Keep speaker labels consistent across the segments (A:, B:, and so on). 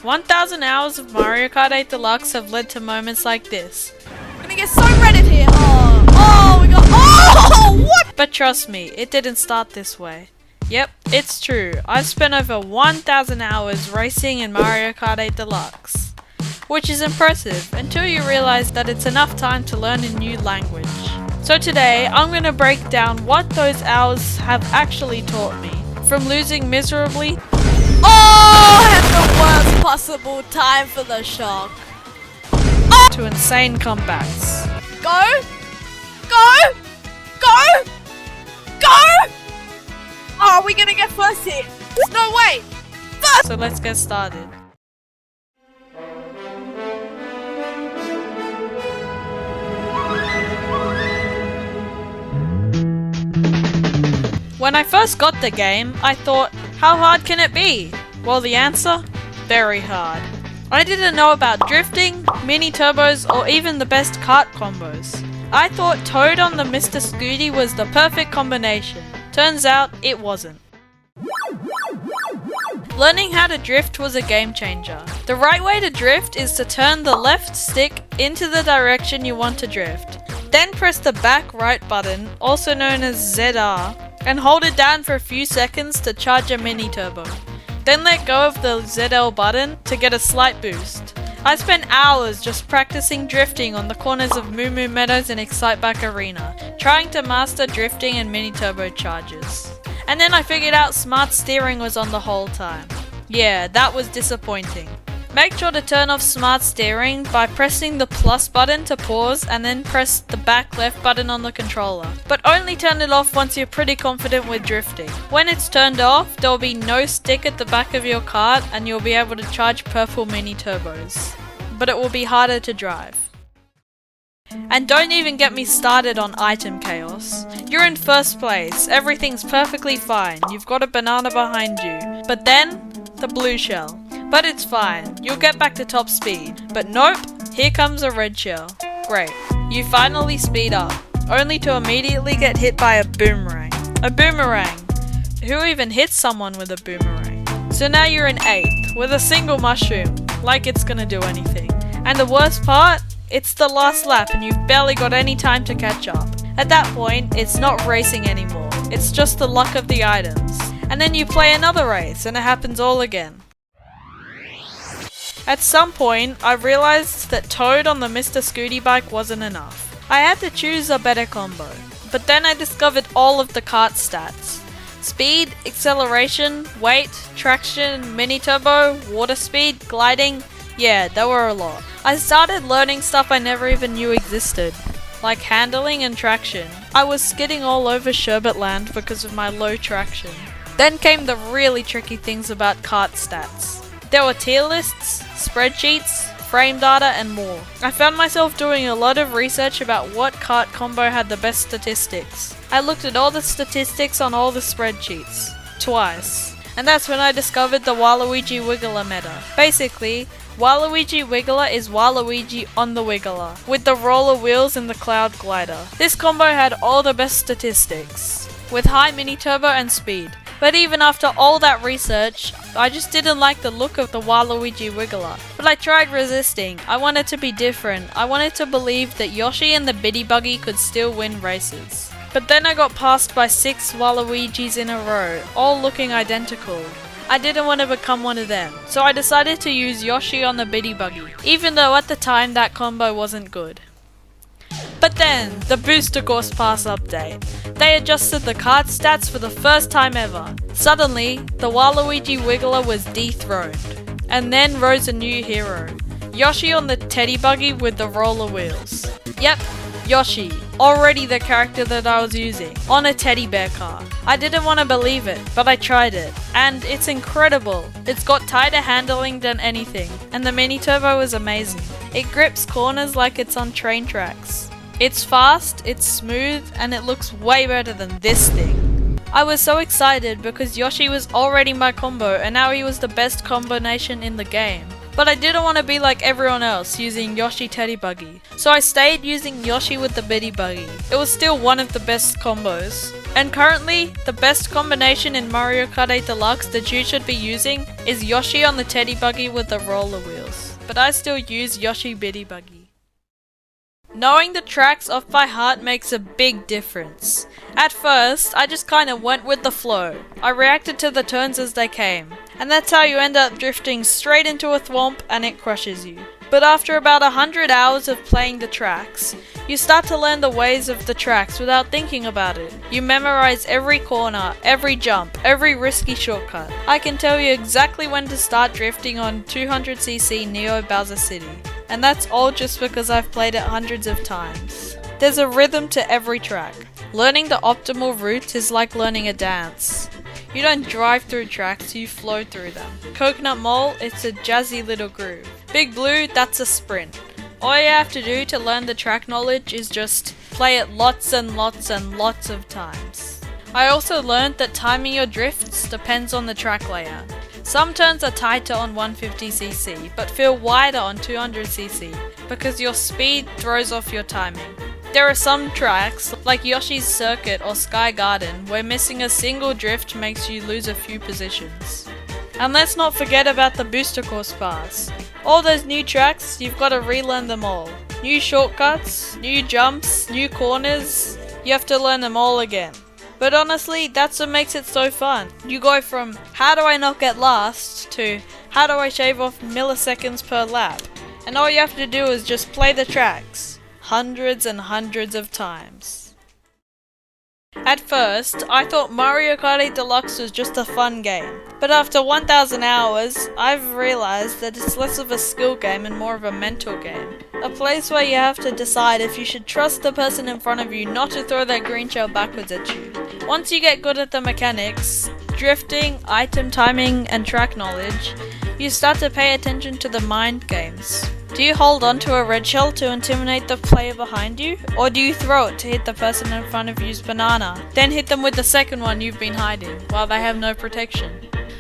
A: 1,000 hours of Mario Kart 8 Deluxe have led to moments like this.
B: I'm gonna get so redded here. Oh, we got. Oh, what?
A: But trust me, it didn't start this way. Yep, it's true. I've spent over 1,000 hours racing in Mario Kart 8 Deluxe. Which is impressive until you realize that it's enough time to learn a new language. So today, I'm gonna break down what those hours have actually taught me. From losing miserably.
B: Oh, I had the worst possible time for the shock.
A: To insane comebacks.
B: Go! Go! Go! Go! Oh, we're gonna get first here. There's no way!
A: So let's get started. When I first got the game, I thought, how hard can it be? Well, the answer? Very hard. I didn't know about drifting, mini turbos, or even the best kart combos. I thought Toad on the Mr. Scooty was the perfect combination. Turns out, it wasn't. Learning how to drift was a game changer. The right way to drift is to turn the left stick into the direction you want to drift. Then press the back right button, also known as ZR, and hold it down for a few seconds to charge a mini turbo. Then let go of the ZL button to get a slight boost. I spent hours just practicing drifting on the corners of Moo Moo Meadows and Exciteback Arena, trying to master drifting and mini turbo charges. And then I figured out smart steering was on the whole time. Yeah, that was disappointing. Make sure to turn off smart steering by pressing the plus button to pause and then press the back left button on the controller. But only turn it off once you're pretty confident with drifting. When it's turned off, there will be no stick at the back of your kart and you'll be able to charge purple mini turbos. But it will be harder to drive. And don't even get me started on item chaos. You're in first place, everything's perfectly fine, you've got a banana behind you. But then, the blue shell. But it's fine, you'll get back to top speed. But nope, here comes a red shell. Great, you finally speed up, only to immediately get hit by a boomerang. A boomerang! Who even hits someone with a boomerang? So now you're in 8th, with a single mushroom, like it's gonna do anything. And the worst part? It's the last lap and you've barely got any time to catch up. At that point, it's not racing anymore, it's just the luck of the items. And then you play another race and it happens all again. At some point, I realized that Toad on the Mr. Scooty bike wasn't enough. I had to choose a better combo. But then I discovered all of the kart stats. Speed, acceleration, weight, traction, mini turbo, water speed, gliding. Yeah, there were a lot. I started learning stuff I never even knew existed. Like handling and traction. I was skidding all over Sherbet Land because of my low traction. Then came the really tricky things about kart stats. There were tier lists, spreadsheets, frame data, and more. I found myself doing a lot of research about what kart combo had the best statistics. I looked at all the statistics on all the spreadsheets. Twice. And that's when I discovered the Waluigi Wiggler meta. Basically, Waluigi Wiggler is Waluigi on the Wiggler, with the roller wheels and the cloud glider. This combo had all the best statistics, with high mini turbo and speed. But even after all that research, I just didn't like the look of the Waluigi Wiggler. But I tried resisting. I wanted to be different. I wanted to believe that Yoshi and the Teddy Buggy could still win races. But then I got passed by 6 Waluigis in a row, all looking identical. I didn't want to become one of them, so I decided to use Yoshi on the Teddy Buggy, even though at the time that combo wasn't good. But then, the Booster Course Pass update. They adjusted the kart stats for the first time ever. Suddenly, the Waluigi Wiggler was dethroned. And then rose a new hero. Yoshi on the Teddy Buggy with the roller wheels. Yep, Yoshi. Already the character that I was using. On a teddy bear car. I didn't want to believe it, but I tried it. And it's incredible. It's got tighter handling than anything. And the mini turbo is amazing. It grips corners like it's on train tracks. It's fast, it's smooth, and it looks way better than this thing. I was so excited because Yoshi was already my combo and now he was the best combination in the game. But I didn't want to be like everyone else using Yoshi Teddy Buggy. So I stayed using Yoshi with the Teddy Buggy. It was still one of the best combos. And currently, the best combination in Mario Kart 8 Deluxe that you should be using is Yoshi on the Teddy Buggy with the roller wheels. But I still use Yoshi Bitty Buggy. Knowing the tracks off by heart makes a big difference. At first, I just kinda went with the flow. I reacted to the turns as they came. And that's how you end up drifting straight into a thwomp and it crushes you. But after about 100 hours of playing the tracks, you start to learn the ways of the tracks without thinking about it. You memorize every corner, every jump, every risky shortcut. I can tell you exactly when to start drifting on 200cc Neo Bowser City. And that's all just because I've played it hundreds of times. There's a rhythm to every track. Learning the optimal route is like learning a dance. You don't drive through tracks, you flow through them. Coconut Mole, it's a jazzy little groove. Big Blue, that's a sprint. All you have to do to learn the track knowledge is just play it lots and lots and lots of times. I also learned that timing your drifts depends on the track layout. Some turns are tighter on 150cc, but feel wider on 200cc because your speed throws off your timing. There are some tracks, like Yoshi's Circuit or Sky Garden, where missing a single drift makes you lose a few positions. And let's not forget about the booster course bars. All those new tracks, you've got to relearn them all. New shortcuts, new jumps, new corners, you have to learn them all again. But honestly, that's what makes it so fun. You go from, how do I not get last, to, how do I shave off milliseconds per lap? And all you have to do is just play the tracks. Hundreds and hundreds of times. At first, I thought Mario Kart 8 Deluxe was just a fun game. But after 1000 hours, I've realized that it's less of a skill game and more of a mental game. A place where you have to decide if you should trust the person in front of you not to throw their green shell backwards at you. Once you get good at the mechanics, drifting, item timing, and track knowledge, you start to pay attention to the mind games. Do you hold on to a red shell to intimidate the player behind you? Or do you throw it to hit the person in front of you's banana, then hit them with the second one you've been hiding, while they have no protection?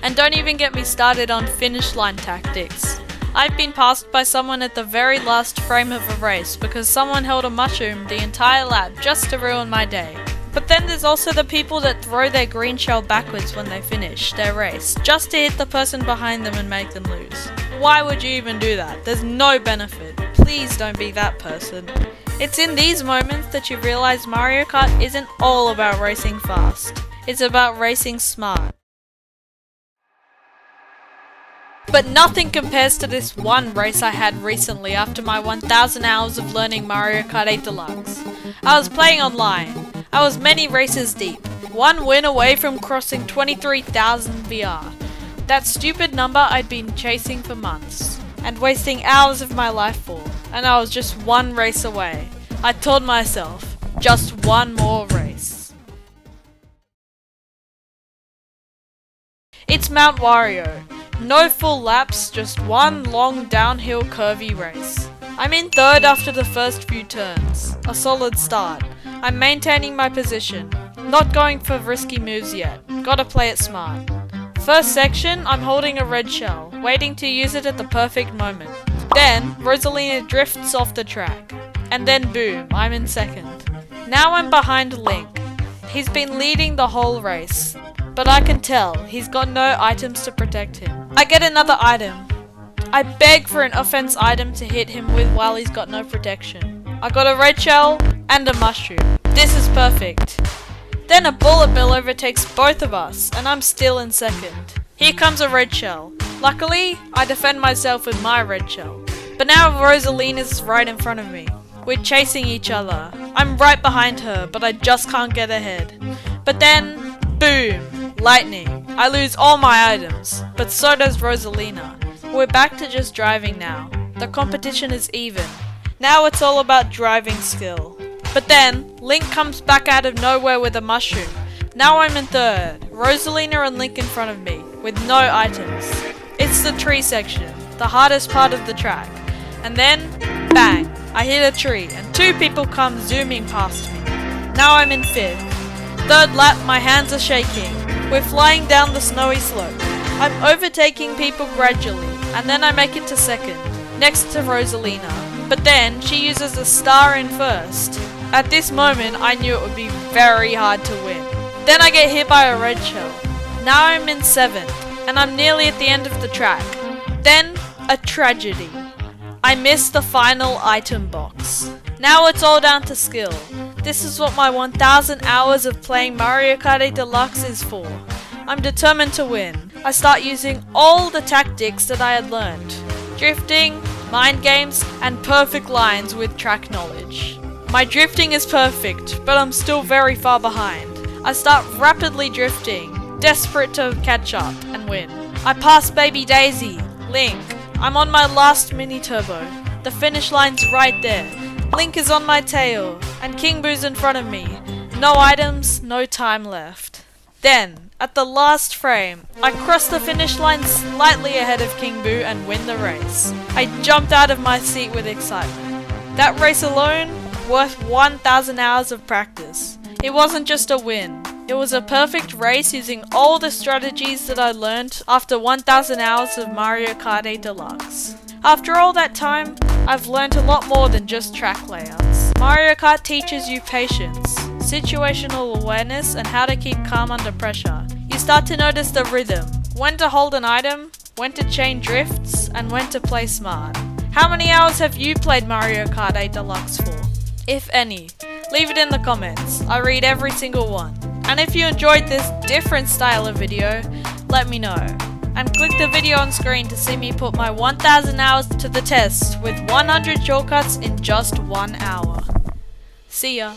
A: And don't even get me started on finish line tactics. I've been passed by someone at the very last frame of a race because someone held a mushroom the entire lap just to ruin my day. But then there's also the people that throw their green shell backwards when they finish their race, just to hit the person behind them and make them lose. Why would you even do that? There's no benefit. Please don't be that person. It's in these moments that you realize Mario Kart isn't all about racing fast. It's about racing smart. But nothing compares to this one race I had recently after my 1000 hours of learning Mario Kart 8 Deluxe. I was playing online. I was many races deep. One win away from crossing 23,000 VR. That stupid number I'd been chasing for months. And wasting hours of my life for. And I was just one race away. I told myself, just one more race. It's Mount Wario. No full laps, just one long downhill curvy race. I'm in third after the first few turns. A solid start. I'm maintaining my position. Not going for risky moves yet. Gotta play it smart. First section, I'm holding a red shell, waiting to use it at the perfect moment. Then, Rosalina drifts off the track. And then boom, I'm in second. Now I'm behind Link. He's been leading the whole race. But I can tell, he's got no items to protect him. I get another item. I beg for an offense item to hit him with while he's got no protection. I got a red shell and a mushroom. This is perfect. Then a bullet bill overtakes both of us, and I'm still in second. Here comes a red shell. Luckily, I defend myself with my red shell. But now Rosalina's right in front of me. We're chasing each other. I'm right behind her, but I just can't get ahead. But then, boom, lightning. I lose all my items, but so does Rosalina. We're back to just driving now. The competition is even. Now it's all about driving skill. But then, Link comes back out of nowhere with a mushroom. Now I'm in third. Rosalina and Link in front of me, with no items. It's the tree section, the hardest part of the track. And then, bang, I hit a tree and two people come zooming past me. Now I'm in fifth. Third lap, my hands are shaking. We're flying down the snowy slope. I'm overtaking people gradually, and then I make it to second, next to Rosalina. But then, she uses a star in first. At this moment, I knew it would be very hard to win. Then I get hit by a red shell. Now I'm in 7th, and I'm nearly at the end of the track. Then, a tragedy. I missed the final item box. Now it's all down to skill. This is what my 1000 hours of playing Mario Kart 8 Deluxe is for. I'm determined to win. I start using all the tactics that I had learned. Drifting, mind games, and perfect lines with track knowledge. My drifting is perfect, but I'm still very far behind. I start rapidly drifting, desperate to catch up and win. I pass Baby Daisy, Link. I'm on my last mini turbo. The finish line's right there. Link is on my tail, and King Boo's in front of me. No items, no time left. Then, at the last frame, I cross the finish line slightly ahead of King Boo and win the race. I jumped out of my seat with excitement. That race alone, worth 1000 hours of practice. It wasn't just a win. It was a perfect race using all the strategies that I learned after 1000 hours of Mario Kart 8 Deluxe. After all that time, I've learned a lot more than just track layouts. Mario Kart teaches you patience, situational awareness, and how to keep calm under pressure. You start to notice the rhythm, when to hold an item, when to chain drifts, and when to play smart. How many hours have you played Mario Kart 8 Deluxe for? If any, leave it in the comments. I read every single one. And if you enjoyed this different style of video, let me know. And click the video on screen to see me put my 1000 hours to the test with 100 shortcuts in just 1 hour. See ya.